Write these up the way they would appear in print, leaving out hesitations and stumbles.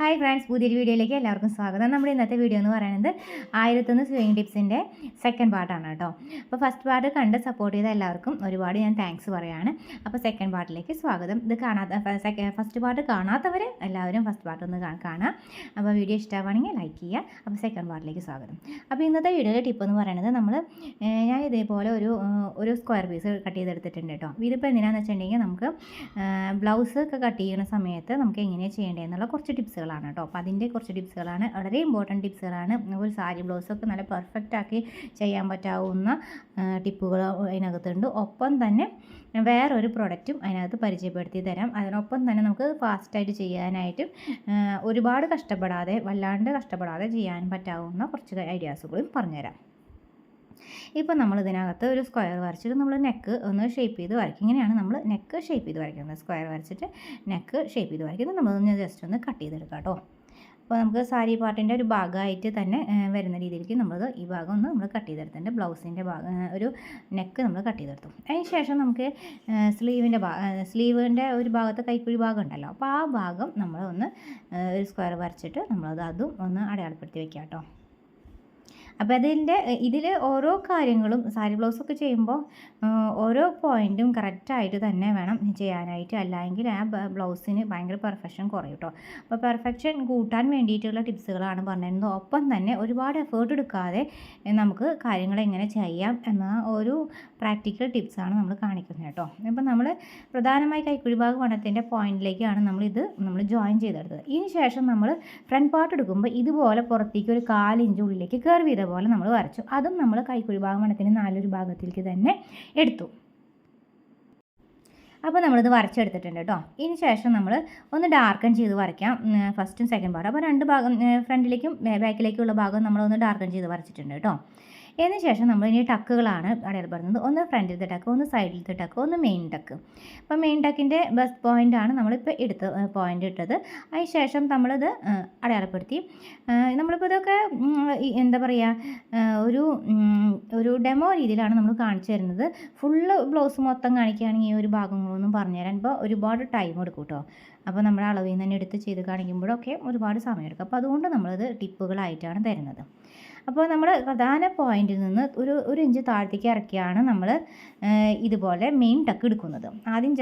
Hi friends, പുതിയൊരു വീഡിയോയിലേക്ക് എല്ലാവർക്കും സ്വാഗതം. നമ്മുടെ ഇന്നത്തെ വീഡിയോ എന്ന് പറയുന്നത് 1001 സ്വിംഗ് ടിപ്സിൻ്റെ സെക്കൻഡ് പാർട്ടാണ് കേട്ടോ. അപ്പോൾ ഫസ്റ്റ് പാർട്ട് കണ്ട് സപ്പോർട്ട് ചെയ്ത എല്ലാവർക്കും ഒരുപാട് ഞാൻ താങ്ക്സ് പറയുകയാണ്. അപ്പോൾ സെക്കൻഡ് പാർട്ടിലേക്ക് സ്വാഗതം. ഇത് ഫസ്റ്റ് പാർട്ട് കാണാത്തവർ എല്ലാവരും ഫസ്റ്റ് പാർട്ട് ഒന്ന് കാണാം. അപ്പോൾ വീഡിയോ ഇഷ്ടമാണെങ്കിൽ ലൈക്ക് ചെയ്യുക. അപ്പോൾ സെക്കൻഡ് പാർട്ടിലേക്ക് സ്വാഗതം. അപ്പോൾ ഇന്നത്തെ വീഡിയോയുടെ ടിപ്പ് എന്ന് പറയുന്നത് ഞാൻ ഇതേപോലെ ഒരു സ്ക്വയർ പീസ് കട്ട് ചെയ്തെടുത്തിട്ടുണ്ട് കേട്ടോ. ഇതിപ്പോൾ എന്തിനാണെന്ന് വെച്ചിട്ടുണ്ടെങ്കിൽ നമുക്ക് ബ്ലൗസ് ഒക്കെ കട്ട് ചെയ്യുന്ന സമയത്ത് നമുക്ക് എങ്ങനെയാണ് ചെയ്യേണ്ടതെന്നുള്ള കുറച്ച് ടിപ്സുകളാണ് കേട്ടോ. അപ്പോൾ അതിൻ്റെ കുറച്ച് ടിപ്സുകളാണ്, വളരെ ഇമ്പോർട്ടൻറ്റ് ടിപ്സുകളാണ്. ഒരു സാരി ബ്ലൗസൊക്കെ നല്ല പെർഫെക്റ്റ് ആക്കി ചെയ്യാൻ പറ്റാവുന്ന ടിപ്പുകൾ അതിനകത്തുണ്ട്. ഒപ്പം തന്നെ വേറൊരു പ്രൊഡക്റ്റും അതിനകത്ത് പരിചയപ്പെടുത്തി തരാം. അതിനൊപ്പം തന്നെ നമുക്ക് ഫാസ്റ്റായിട്ട് ചെയ്യാനായിട്ട് ഒരുപാട് വല്ലാണ്ട് കഷ്ടപ്പെടാതെ ചെയ്യാൻ പറ്റാവുന്ന കുറച്ച് ഐഡിയാസുകളും പറഞ്ഞുതരാം. ഇപ്പോൾ നമ്മൾ ഇതിനകത്ത് ഒരു സ്ക്വയർ വരച്ചിട്ട് നമ്മൾ നെക്ക് ഒന്ന് ഷേപ്പ് ചെയ്ത് വരയ്ക്കും. ഇങ്ങനെയാണ് നമ്മൾ നെക്ക് ഷേപ്പ് ചെയ്ത് വരയ്ക്കുന്നത്. സ്ക്വയർ വരച്ചിട്ട് നെക്ക് ഷേപ്പ് ചെയ്ത് വരയ്ക്കുന്നത്. നമ്മളൊന്ന് ജസ്റ്റ് ഒന്ന് കട്ട് ചെയ്തെടുക്കാം കേട്ടോ. അപ്പോൾ നമുക്ക് സാരി പാർട്ടിൻ്റെ ഒരു ഭാഗമായിട്ട് തന്നെ വരുന്ന രീതിയിലേക്ക് ഈ ഭാഗം ഒന്ന് നമ്മൾ കട്ട് ചെയ്തെടുത്തിട്ടുണ്ട്. ബ്ലൗസിൻ്റെ ഭാഗം ഒരു നെക്ക് നമ്മൾ കട്ട് ചെയ്തെടുത്തു. അതിന് ശേഷം നമുക്ക് സ്ലീവിൻ്റെ ഒരു ഭാഗത്ത് കൈക്കുഴി ഭാഗം ഉണ്ടല്ലോ. അപ്പോൾ ആ ഭാഗം നമ്മളൊന്ന് ഒരു സ്ക്വയർ വരച്ചിട്ട് അതും ഒന്ന് അടയാളപ്പെടുത്തി വയ്ക്കാം കേട്ടോ. അപ്പോൾ ഇതിൽ ഓരോ കാര്യങ്ങളും സാരി ബ്ലൗസൊക്കെ ചെയ്യുമ്പോൾ ഓരോ പോയിൻറ്റും കറക്റ്റായിട്ട് തന്നെ വേണം ചെയ്യാനായിട്ട്. അല്ലെങ്കിൽ ആ ബ്ലൗസിന് ഭയങ്കര പെർഫെക്ഷൻ കുറയും കേട്ടോ. അപ്പോൾ പെർഫെക്ഷൻ കൂട്ടാൻ വേണ്ടിയിട്ടുള്ള ടിപ്സുകളാണ് പറഞ്ഞിരുന്നത്. ഒപ്പം തന്നെ ഒരുപാട് എഫേർട്ട് എടുക്കാതെ നമുക്ക് കാര്യങ്ങൾ എങ്ങനെ ചെയ്യാം എന്ന ഒരു പ്രാക്ടിക്കൽ ടിപ്സാണ് നമ്മൾ കാണിക്കുന്നത് കേട്ടോ. അപ്പോൾ നമ്മൾ പ്രധാനമായി കൈക്കുഴി ഭാഗം വണ്ണത്തിൻ്റെ പോയിൻറ്റിലേക്കാണ് നമ്മൾ ജോയിൻ ചെയ്തെടുത്തത്. ഇതിന് ശേഷം നമ്മൾ ഫ്രണ്ട് പാർട്ട് എടുക്കുമ്പോൾ ഇതുപോലെ പുറത്തേക്ക് ഒരു 1/4 ഇഞ്ച് ഉള്ളിലേക്ക് കർവ് ചെയ്ത പോലെ നമ്മൾ വരച്ചു. അതും നമ്മൾ കൈക്കുഴി ഭാഗം വണ്ണത്തിന് 4 ഭാഗത്തിലേക്ക് തന്നെ എടുത്തു. അപ്പോൾ നമ്മളിത് വരച്ചെടുത്തിട്ടുണ്ട് കേട്ടോ. ഇതിന് ശേഷം നമ്മൾ ഒന്ന് ഡാർക്കൺ ചെയ്ത് വരയ്ക്കാം, ഫസ്റ്റും സെക്കൻഡ് പാർട്ട്. അപ്പോൾ 2 ഭാഗം ഫ്രണ്ടിലേക്കും ബാക്കിലേക്കുള്ള ഭാഗം നമ്മളൊന്ന് ഡാർക്കൺ ചെയ്ത് വരച്ചിട്ടുണ്ട് കേട്ടോ. അതിന് ശേഷം നമ്മൾ ഇനി ടക്കുകളാണ് അടയാളപ്പെടുന്നത്. ഒന്ന് ഫ്രണ്ടിലത്തെ ടക്ക്, ഒന്ന് സൈഡിലത്തെ ടക്ക്, ഒന്ന് മെയിൻ ടക്ക്. അപ്പോൾ മെയിൻ ടക്കിൻ്റെ ബെസ്റ്റ് പോയിൻ്റാണ് നമ്മളിപ്പോൾ പോയിൻ്റ് ഇട്ടത്. അതിന് ശേഷം നമ്മളിത് അടയാളപ്പെടുത്തി. നമ്മളിപ്പോൾ ഇതൊക്കെ എന്താ പറയുക, ഒരു ഡെമോ രീതിയിലാണ് നമ്മൾ കാണിച്ചു തരുന്നത്. ഫുള്ള് ബ്ലൗസ് മൊത്തം കാണിക്കുകയാണെങ്കിൽ ഈ ഒരു ഭാഗങ്ങളൊന്നും പറഞ്ഞുതരാൻ ഇപ്പോൾ ഒരുപാട് ടൈം എടുക്കും കേട്ടോ. അപ്പോൾ നമ്മൾ അളവിൽ നിന്ന് തന്നെ എടുത്ത് ചെയ്ത് കാണിക്കുമ്പോഴൊക്കെ ഒരുപാട് സമയമെടുക്കും. അപ്പോൾ അതുകൊണ്ട് നമ്മളത് ടിപ്പുകളായിട്ടാണ് തരുന്നത്. അപ്പോൾ നമ്മൾ പ്രധാന പോയിന്റിൽ നിന്ന് ഒരു ഇഞ്ച് താഴത്തേക്ക് ഇറക്കിയാണ് നമ്മൾ ഇതുപോലെ മെയിൻ ടക്ക് എടുക്കുന്നത്. ആദ്യം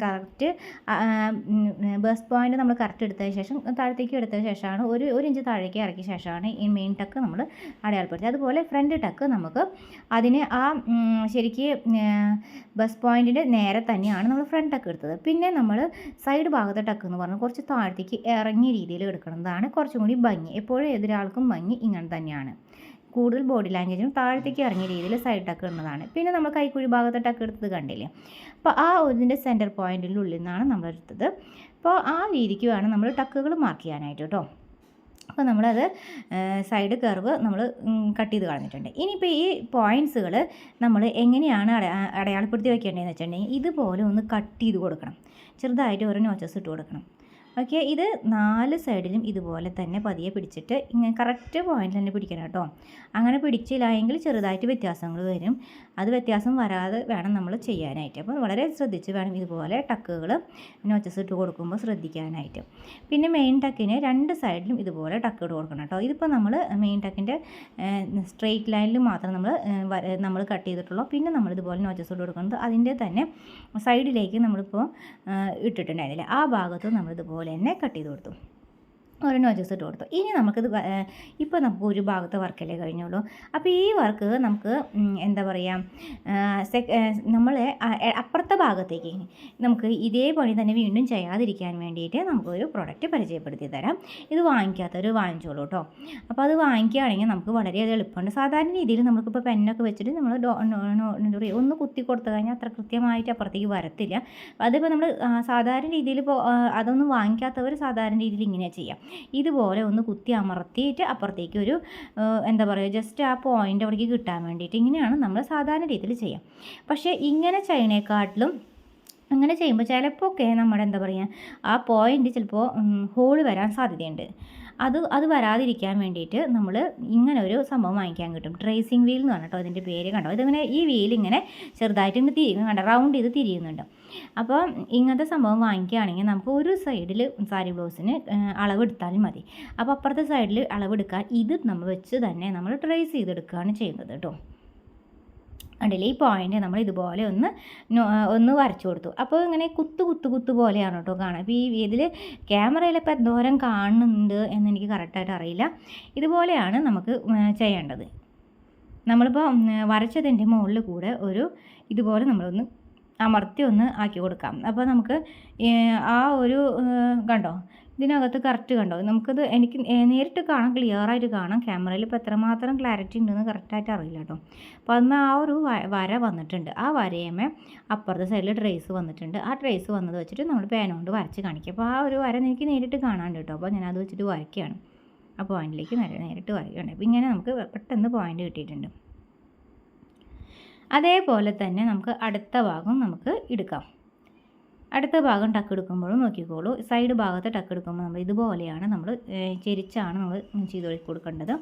കറക്റ്റ് ബസ്റ്റ് പോയിന്റ് നമ്മൾ കറക്റ്റ് എടുത്തതിന് ശേഷം താഴത്തേക്ക് എടുത്തതിന് ശേഷമാണ് ഒരു ഇഞ്ച് താഴേക്ക് ഇറക്കിയ ശേഷമാണ് ഈ മെയിൻ ടക്ക് നമ്മൾ അടയാളപ്പെടുത്തുക. അതുപോലെ ഫ്രണ്ട് ടക്ക് നമുക്ക് അതിന് ശരിക്ക് ബസ്റ്റ് പോയിന്റിൻ്റെ നേരെ തന്നെയാണ് നമ്മൾ ഫ്രണ്ട് ടക്ക് എടുത്തത്. പിന്നെ നമ്മൾ സൈഡ് ഭാഗത്തെ ടക്ക് എന്ന് പറഞ്ഞാൽ കുറച്ച് താഴത്തേക്ക് ഇറങ്ങിയ രീതിയിൽ എടുക്കുന്നതാണ് കുറച്ചും കൂടി ഭംഗി. എപ്പോഴും ഏതൊരാൾക്കും ഭംഗി ഇങ്ങനെ തന്നെയാണ്. കൂടുതൽ ബോഡി ലാംഗ്വേജിനും താഴത്തേക്ക് ഇറങ്ങിയ രീതിയിൽ സൈഡ് ടക്ക് ഇടുന്നതാണ്. പിന്നെ നമ്മൾ കൈക്കുഴി ഭാഗത്തെ ടക്ക് എടുത്തത് കണ്ടില്ലേ. അപ്പോൾ ഇതിൻ്റെ സെൻറ്റർ പോയിൻറ്റിൻ്റെ ഉള്ളിൽ നിന്നാണ് നമ്മൾ എടുത്തത്. അപ്പോൾ ആ രീതിക്ക് വേണം നമ്മൾ ടക്കുകൾ മാർക്ക് ചെയ്യാനായിട്ട് കേട്ടോ. അപ്പോൾ നമ്മളത് സൈഡ് കർവ് നമ്മൾ കട്ട് ചെയ്ത് കളഞ്ഞിട്ടുണ്ട്. ഇനിയിപ്പോൾ ഈ പോയിൻറ്റ്സുകൾ നമ്മൾ എങ്ങനെയാണ് അടയാളപ്പെടുത്തി വയ്ക്കേണ്ടതെന്ന് വെച്ചിട്ടുണ്ടെങ്കിൽ ഇതുപോലെ ഒന്ന് കട്ട് ചെയ്ത് കൊടുക്കണം. ചെറുതായിട്ട് ഓരോ നോച്ചസ് ഇട്ട് കൊടുക്കണം. ഓക്കെ, ഇത് 4 സൈഡിലും ഇതുപോലെ തന്നെ പതിയെ പിടിച്ചിട്ട് ഇങ്ങനെ കറക്റ്റ് പോയിന്റിൽ തന്നെ പിടിക്കണം കേട്ടോ. അങ്ങനെ പിടിച്ചില്ല എങ്കിൽ ചെറുതായിട്ട് വ്യത്യാസങ്ങൾ വരും. അത് വ്യത്യാസം വരാതെ വേണം നമ്മൾ ചെയ്യാനായിട്ട്. അപ്പോൾ വളരെ ശ്രദ്ധിച്ച് വേണം ഇതുപോലെ ടക്കുകൾ നോച്ചസ് ഇട്ട് കൊടുക്കുമ്പോൾ ശ്രദ്ധിക്കാനായിട്ട്. പിന്നെ മെയിൻ ടക്കിന് 2 സൈഡിലും ഇതുപോലെ ടക്ക് ഇട്ട് കൊടുക്കണം കേട്ടോ. ഇതിപ്പോൾ നമ്മൾ മെയിൻ ടക്കിൻ്റെ സ്ട്രെയിറ്റ് ലൈനിൽ മാത്രം നമ്മൾ കട്ട് ചെയ്തിട്ടുള്ളൂ. പിന്നെ നമ്മളിതുപോലെ നോച്ചസ് ഇട്ട് കൊടുക്കുന്നത് അതിൻ്റെ തന്നെ സൈഡിലേക്ക് നമ്മളിപ്പോൾ ഇട്ടിട്ടുണ്ടായിരുന്നില്ല, ആ ഭാഗത്ത് നമ്മളിതുപോലെ തന്നെ കട്ട് ചെയ്ത് കൊടുത്തു, ഒരു നോച്ചസ് ഇട്ട് കൊടുത്തു. ഇനി നമുക്കിത് ഇപ്പോൾ നമുക്ക് ഒരു ഭാഗത്തെ വർക്കല്ലേ കഴിഞ്ഞുള്ളൂ. അപ്പോൾ ഈ വർക്ക് നമുക്ക് എന്താ പറയുക, നമ്മളെ അപ്പുറത്തെ ഭാഗത്തേക്ക് നമുക്ക് ഇതേ പണി തന്നെ വീണ്ടും ചെയ്യാതിരിക്കാൻ വേണ്ടിയിട്ട് നമുക്കൊരു പ്രൊഡക്റ്റ് പരിചയപ്പെടുത്തി തരാം. ഇത് വാങ്ങിക്കാത്തവർ വാങ്ങിച്ചോളൂ കേട്ടോ. അപ്പോൾ അത് വാങ്ങിക്കുകയാണെങ്കിൽ നമുക്ക് വളരെയധികം എളുപ്പമുണ്ട്. സാധാരണ രീതിയിൽ നമുക്കിപ്പോൾ പെന്നൊക്കെ വെച്ചിട്ട് നമ്മൾ ഒന്ന് കുത്തി കൊടുത്തു കഴിഞ്ഞാൽ അത്ര കൃത്യമായിട്ട് അപ്പുറത്തേക്ക് വരത്തില്ല. അതിപ്പോൾ നമ്മൾ സാധാരണ രീതിയിൽ ഇപ്പോൾ അതൊന്നും വാങ്ങിക്കാത്തവർ സാധാരണ രീതിയിൽ ഇങ്ങനെ ചെയ്യാം. ഇതുപോലെ ഒന്ന് കുത്തി അമർത്തിയിട്ട് അപ്പുറത്തേക്ക് എന്താ പറയുക, ജസ്റ്റ് ആ പോയിൻ്റ് അവിടേക്ക് കിട്ടാൻ വേണ്ടിയിട്ട് ഇങ്ങനെയാണ് നമ്മൾ സാധാരണ രീതിയിൽ ചെയ്യാം. പക്ഷേ ഇങ്ങനെ ചെയ്യണേക്കാട്ടിലും അങ്ങനെ ചെയ്യുമ്പോൾ ചിലപ്പോൾ ഒക്കെ നമ്മുടെ എന്താ പറയുക ആ പോയിൻ്റ് ചിലപ്പോൾ ഹോൾ വരാൻ സാധ്യതയുണ്ട്. അത് വരാതിരിക്കാൻ വേണ്ടിയിട്ട് നമ്മൾ ഇങ്ങനെ ഒരു സംഭവം വാങ്ങിക്കാൻ കിട്ടും. ട്രേസിങ് വീൽ എന്ന് പറഞ്ഞിട്ടോ ഇതിൻ്റെ പേര് കണ്ടോ. ഇതിങ്ങനെ ഈ വീൽ ഇങ്ങനെ ചെറുതായിട്ട് ഇങ്ങനെ തിരിയും കണ്ടോ, റൗണ്ട് ചെയ്ത് തിരിയുന്നുണ്ട്. അപ്പോൾ ഇങ്ങനത്തെ സംഭവം വാങ്ങിക്കുകയാണെങ്കിൽ നമുക്ക് ഒരു സൈഡിൽ സാരി ബ്ലൗസിന് അളവെടുത്താലും മതി. അപ്പോൾ അപ്പുറത്തെ സൈഡിൽ അളവെടുക്കാൻ ഇത് നമ്മൾ വെച്ച് തന്നെ നമ്മൾ ട്രേസ് ചെയ്തെടുക്കുകയാണ് ചെയ്യുന്നത് കേട്ടോ. കണ്ടില്ലേ, ഈ പോയിൻ്റ് നമ്മൾ ഇതുപോലെ ഒന്ന് വരച്ചു കൊടുത്തു. അപ്പോൾ ഇങ്ങനെ കുത്ത് പോലെയാണ് കേട്ടോ കാണുക. അപ്പോൾ ഇതിൽ ക്യാമറയിൽ ഇപ്പോൾ എന്തോരം കാണുന്നുണ്ട് എന്നെനിക്ക് കറക്റ്റായിട്ട് അറിയില്ല. ഇതുപോലെയാണ് നമുക്ക് ചെയ്യേണ്ടത്. നമ്മളിപ്പോൾ വരച്ചതിൻ്റെ മുകളിൽ കൂടെ ഇതുപോലെ നമ്മളൊന്ന് അമർത്തി ആക്കി കൊടുക്കാം. അപ്പോൾ നമുക്ക് ആ കണ്ടോ, ഇതിനകത്ത് കറക്റ്റ് കണ്ടോ, നമുക്കത് എനിക്ക് നേരിട്ട് കാണാം, ക്ലിയറായിട്ട് കാണാം. ക്യാമറയിൽ ഇപ്പോൾ എത്രമാത്രം ക്ലാരിറ്റി ഉണ്ടെന്ന് കറക്റ്റായിട്ട് അറിയില്ല കേട്ടോ. അപ്പോൾ അതിന് ആ വര വന്നിട്ടുണ്ട്. ആ വരയമേ അപ്പുറത്തെ സൈഡിൽ ട്രേസ് വന്നിട്ടുണ്ട്. ആ ട്രേസ് വന്നത് വെച്ചിട്ട് നമ്മൾ പേന കൊണ്ട് വരച്ച് കാണിക്കുക. അപ്പോൾ ആ വര എനിക്ക് നേരിട്ട് കാണാണ്ട് കേട്ടോ. അപ്പോൾ ഞാനത് വെച്ചിട്ട് വരയ്ക്കുകയാണ്. ആ പോയിന്റിലേക്ക് നേരിട്ട് വരയ്ക്കുകയാണ്. അപ്പോൾ ഇങ്ങനെ നമുക്ക് പെട്ടെന്ന് പോയിന്റ് കിട്ടിയിട്ടുണ്ട്. അതേപോലെ തന്നെ നമുക്ക് അടുത്ത ഭാഗം നമുക്ക് എടുക്കാം. അടുത്ത ഭാഗം ടക്ക് എടുക്കുമ്പോഴും നോക്കിക്കോളൂ, സൈഡ് ഭാഗത്ത് ടക്ക് എടുക്കുമ്പോൾ നമ്മൾ ഇതുപോലെയാണ് നമ്മൾ ചെരിച്ചാണ് നമ്മൾ ചെയ്ത് കൊടുക്കേണ്ടത്.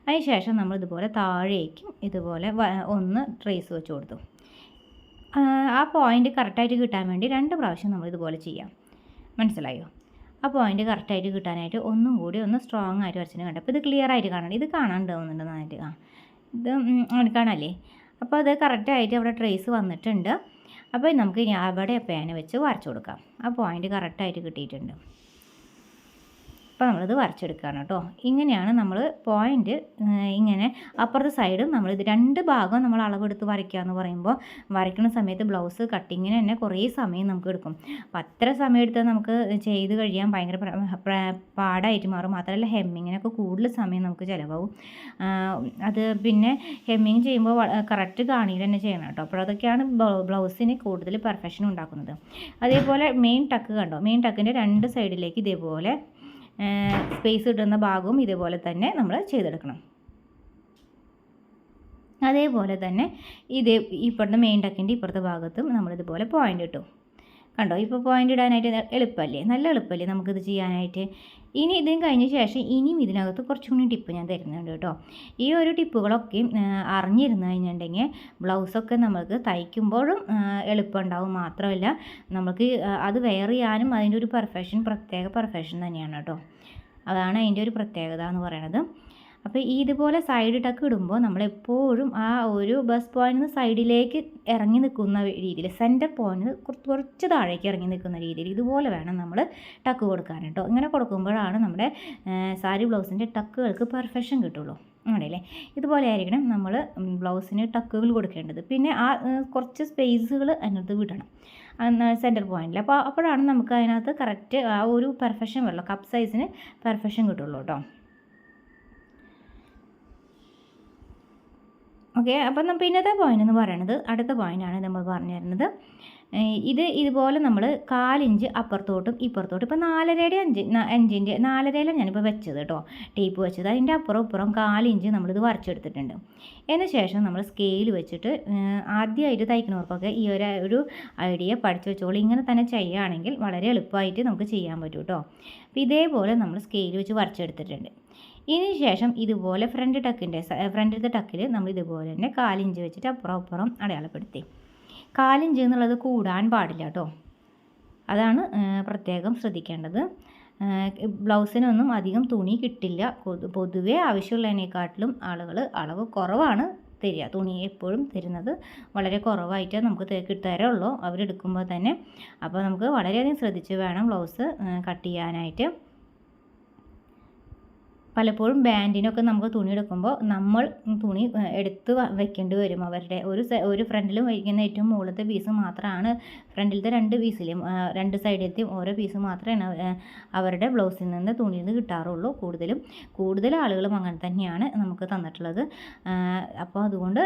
അതിനുശേഷം നമ്മൾ ഇതുപോലെ താഴേക്കും ഇതുപോലെ ഒന്ന് ട്രേസ് വെച്ച് കൊടുത്തു. ആ പോയിൻ്റ് കറക്റ്റായിട്ട് കിട്ടാൻ വേണ്ടി 2 പ്രാവശ്യം നമ്മൾ ഇതുപോലെ ചെയ്യാം. മനസ്സിലായോ? ആ പോയിൻ്റ് കറക്റ്റായിട്ട് കിട്ടാനായിട്ട് ഒന്നും കൂടി സ്ട്രോങ് ആയിട്ട് വരച്ചിട്ട് കണ്ടു. അപ്പോൾ ഇത് ക്ലിയർ ആയിട്ട് കാണണം. ഇത് കാണാണ്ടാവുന്നുണ്ട് നന്നായിട്ട്. ഇത് കാണാല്ലേ? അപ്പോൾ അത് കറക്റ്റായിട്ട് അവിടെ ട്രേസ് വന്നിട്ടുണ്ട്. അപ്പോൾ നമുക്ക് ഇനി അവിടെ പേന വെച്ച് വരച്ചു കൊടുക്കാം. ആ പോയിൻ്റ് കറക്റ്റായിട്ട് കിട്ടിയിട്ടുണ്ട്. അപ്പോൾ നമ്മളിത് വരച്ചെടുക്കുകയാണ് കേട്ടോ. ഇങ്ങനെയാണ് നമ്മൾ പോയിൻ്റ് ഇങ്ങനെ അപ്പുറത്തെ സൈഡും നമ്മളിത് 2 ഭാഗം നമ്മൾ അളവെടുത്ത് വരയ്ക്കുക എന്ന് പറയുമ്പോൾ വരയ്ക്കുന്ന സമയത്ത് ബ്ലൗസ് കട്ടിങ്ങിന് തന്നെ കുറേ സമയം നമുക്ക് എടുക്കും. അപ്പോൾ അത്ര സമയം എടുത്താൽ നമുക്ക് ചെയ്ത് കഴിയാൻ ഭയങ്കര പാടായിട്ട് മാറും. മാത്രമല്ല ഹെമ്മിങ്ങിനൊക്കെ കൂടുതൽ സമയം നമുക്ക് ചിലവാകും. അത് പിന്നെ ഹെമ്മിങ് ചെയ്യുമ്പോൾ കറക്റ്റ് കാണിയിൽ തന്നെ ചെയ്യണം കേട്ടോ. അപ്പോൾ അതൊക്കെയാണ് ബ്ലൗസിന് കൂടുതൽ പെർഫെക്ഷൻ ഉണ്ടാക്കുന്നത്. അതേപോലെ മെയിൻ ടക്ക് കണ്ടോ, മെയിൻ ടക്കിൻ്റെ 2 സൈഡിലേക്ക് ഇതേപോലെ സ്പേസ് കിട്ടുന്ന ഭാഗവും ഇതേപോലെ തന്നെ നമ്മൾ ചെയ്തെടുക്കണം. അതേപോലെ തന്നെ ഇപ്പുറത്തെ മെയിൻ ടക്കിൻ്റെ ഇപ്പുറത്തെ ഭാഗത്തും നമ്മളിതുപോലെ പോയിൻ്റ് ഇട്ടു. കണ്ടോ, ഇപ്പോൾ പോയിൻ്റ് ഇടാനായിട്ട് എളുപ്പമല്ലേ, നല്ല എളുപ്പമല്ലേ നമുക്കിത് ചെയ്യാനായിട്ട്. ഇനി ഇതിന് കഴിഞ്ഞ ശേഷം ഇനിയും ഇതിനകത്ത് കുറച്ചും കൂടി ടിപ്പ് ഞാൻ തരുന്നുണ്ട് കേട്ടോ. ഈ ടിപ്പുകളൊക്കെ അറിഞ്ഞിരുന്നു കഴിഞ്ഞിട്ടുണ്ടെങ്കിൽ ബ്ലൗസൊക്കെ നമുക്ക് തയ്ക്കുമ്പോഴും എളുപ്പമുണ്ടാവും. മാത്രമല്ല നമുക്ക് അത് വെയർ ചെയ്യാനും അതിൻ്റെ ഒരു പ്രത്യേക പെർഫെക്ഷൻ തന്നെയാണ് കേട്ടോ. അതാണ് അതിൻ്റെ ഒരു പ്രത്യേകത എന്ന് പറയുന്നത്. അപ്പോൾ ഇതുപോലെ സൈഡ് ടക്ക് ഇടുമ്പോൾ നമ്മളെപ്പോഴും ആ ബസ് പോയിന്റിൽ നിന്ന് സൈഡിലേക്ക് ഇറങ്ങി നിൽക്കുന്ന രീതിയിൽ, സെൻറ്റർ പോയിന്റ് കുറച്ച് താഴേക്ക് ഇറങ്ങി നിൽക്കുന്ന രീതിയിൽ ഇതുപോലെ വേണം നമ്മൾ ടക്ക് കൊടുക്കാൻ കേട്ടോ. ഇങ്ങനെ കൊടുക്കുമ്പോഴാണ് നമ്മുടെ സാരി ബ്ലൗസിൻ്റെ ടക്കുകൾക്ക് പെർഫെക്ഷൻ കിട്ടുള്ളൂ. ആണല്ലേ? ഇതുപോലെ ആയിരിക്കണം നമ്മൾ ബ്ലൗസിന് ടക്കുകൾ കൊടുക്കേണ്ടത്. പിന്നെ ആ കുറച്ച് സ്പേസുകൾ അതിനകത്ത് വിടണം സെൻറ്റർ പോയിന്റിൽ. അപ്പോഴാണ് നമുക്ക് അതിനകത്ത് കറക്റ്റ് ആ പെർഫെക്ഷൻ വരുള്ളൂ, കപ്പ് സൈസിന് പെർഫെക്ഷൻ കിട്ടുള്ളൂ കേട്ടോ. ഓക്കെ, അപ്പം പിന്നത്തെ പോയിൻ്റ് എന്ന് പറയുന്നത് അടുത്ത പോയിൻ്റാണ് നമ്മൾ പറഞ്ഞു തരുന്നത്. ഇതുപോലെ നമ്മൾ 1/4 ഇഞ്ച് അപ്പുറത്തോട്ടും ഇപ്പുറത്തോട്ടും, ഇപ്പോൾ 4.5 4.5 ഞാനിപ്പോൾ വെച്ചത് കേട്ടോ, ടേപ്പ് വെച്ചത്. അതിൻ്റെ അപ്പുറം 1/4 ഇഞ്ച് നമ്മളിത് വരച്ചെടുത്തിട്ടുണ്ട്. അതിന് ശേഷം നമ്മൾ സ്കെയിൽ വെച്ചിട്ട് ആദ്യമായിട്ട് തയ്ക്കുന്നവർക്കൊക്കെ ഈ ഒരു ഐഡിയ പഠിച്ചു വെച്ചോളൂ. ഇങ്ങനെ തന്നെ ചെയ്യുകയാണെങ്കിൽ വളരെ എളുപ്പമായിട്ട് നമുക്ക് ചെയ്യാൻ പറ്റും കേട്ടോ. അപ്പോൾ ഇതേപോലെ നമ്മൾ സ്കെയിൽ വെച്ച് വരച്ചെടുത്തിട്ടുണ്ട്. ഇതിന് ശേഷം ഇതുപോലെ ഫ്രണ്ടിലത്തെ ടക്കിൽ നമ്മൾ ഇതുപോലെ തന്നെ 1/4 ഇഞ്ച് വെച്ചിട്ട് അപ്പുറം അടയാളപ്പെടുത്തി. 1/4 ഇഞ്ച് എന്നുള്ളത് കൂടാൻ പാടില്ല കേട്ടോ. അതാണ് പ്രത്യേകം ശ്രദ്ധിക്കേണ്ടത്. ബ്ലൗസിനൊന്നും അധികം തുണി കിട്ടില്ല. പൊതുവേ ആവശ്യമുള്ളതിനേക്കാട്ടിലും ആളുകൾ അളവ് കുറവാണ് തരിക. തുണി എപ്പോഴും തരുന്നത് വളരെ കുറവായിട്ടേ നമുക്ക് തരുള്ളൂ അവരെടുക്കുമ്പോൾ തന്നെ. അപ്പോൾ നമുക്ക് വളരെയധികം ശ്രദ്ധിച്ച് വേണം ബ്ലൗസ് കട്ട് ചെയ്യാനായിട്ട്. പലപ്പോഴും ബാൻഡിനൊക്കെ നമുക്ക് തുണി എടുക്കുമ്പോൾ നമ്മൾ തുണി എടുത്ത് വെക്കേണ്ടി വരും. അവരുടെ ഒരു ഫ്രണ്ടിൽ വയ്ക്കുന്ന ഏറ്റവും മുകളിലത്തെ പീസ് മാത്രമാണ്, ഫ്രണ്ടിലത്തെ 2 പീസിലും 2 സൈഡിലത്തെയും ഓരോ പീസ് മാത്രമേ അവരുടെ ബ്ലൗസിൽ നിന്ന് തുണിയിൽ നിന്ന് കിട്ടാറുള്ളൂ. കൂടുതൽ ആളുകളും അങ്ങനെ തന്നെയാണ് നമുക്ക് തന്നിട്ടുള്ളത്. അപ്പോൾ അതുകൊണ്ട്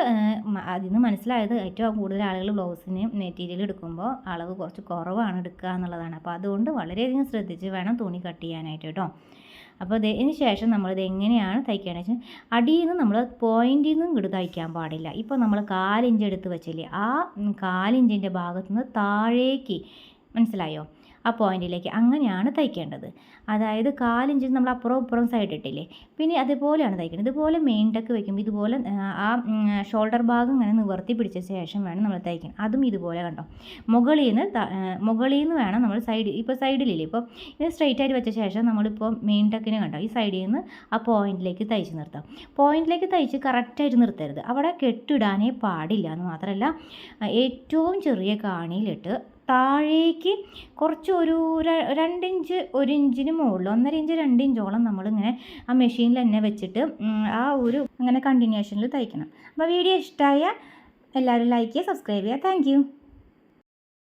അതിൽ നിന്ന് മനസ്സിലായത് ഏറ്റവും കൂടുതൽ ആളുകൾ ബ്ലൗസിന് മെറ്റീരിയൽ എടുക്കുമ്പോൾ അളവ് കുറച്ച് കുറവാണ് എടുക്കുക എന്നുള്ളതാണ്. അപ്പോൾ അതുകൊണ്ട് വളരെയധികം ശ്രദ്ധിച്ച് വേണം തുണി കട്ട് ചെയ്യാനായിട്ട് കേട്ടോ. അപ്പോൾ ഇതിന് ശേഷം നമ്മളിത് എങ്ങനെയാണ് തയ്ക്കുകയെന്ന് വെച്ചാൽ അടിയിൽ നിന്ന് നമ്മൾ പോയിൻറ്റിൽ നിന്നും ഇങ്ങോട്ട് തയ്ക്കാൻ പാടില്ല. ഇപ്പോൾ നമ്മൾ 4 ഇഞ്ച് എടുത്ത് വെച്ചില്ലേ, ആ 4 ഇഞ്ചിൻ്റെ ഭാഗത്തു നിന്ന് താഴേക്ക്, മനസ്സിലായോ, ആ പോയിൻറ്റിലേക്ക് അങ്ങനെയാണ് തയ്ക്കേണ്ടത്. അതായത് 4 ഇഞ്ച് നമ്മൾ അപ്പുറം ഇപ്പുറം സൈഡ് ഇട്ടില്ലേ, പിന്നെ അതുപോലെയാണ് തയ്ക്കേണ്ടത്. ഇതുപോലെ മെയിൻ ടക്ക് വയ്ക്കുമ്പോൾ ഇതുപോലെ ആ ഷോൾഡർ ഭാഗം ഇങ്ങനെ നിവർത്തി പിടിച്ച ശേഷം വേണം നമ്മൾ തയ്ക്കാൻ. അതും ഇതുപോലെ കണ്ടോ, മുകളിൽ നിന്ന് വേണം നമ്മൾ ഇപ്പോൾ സൈഡിലില്ലേ, ഇപ്പോൾ ഇത് സ്ട്രെയിറ്റ് ആയിട്ട് വെച്ച ശേഷം നമ്മളിപ്പോൾ മെയിൻ ടക്കിന് കണ്ടോ ഈ സൈഡിൽ നിന്ന് ആ പോയിൻറ്റിലേക്ക് തയ്ച്ച് നിർത്താം. പോയിൻറ്റിലേക്ക് തയ്ച്ച് കറക്റ്റായിട്ട് നിർത്തരുത്, അവിടെ കെട്ടിടാനേ പാടില്ല എന്ന് മാത്രമല്ല ഏറ്റവും ചെറിയ കാണിയിലിട്ട് താഴേക്ക് കുറച്ച് ഒരു 2 ഇഞ്ച് 1 ഇഞ്ചിന് മുകളിൽ 1.5 ഇഞ്ച് 2 ഇഞ്ചോളം നമ്മളിങ്ങനെ ആ മെഷീനിൽ തന്നെ വെച്ചിട്ട് ആ ഒരു അങ്ങനെ കണ്ടിന്യൂഷനിൽ തയ്ക്കണം. അപ്പോൾ വീഡിയോ ഇഷ്ടമായ എല്ലാവരും ലൈക്ക് ചെയ്യുക, സബ്സ്ക്രൈബ് ചെയ്യുക. താങ്ക്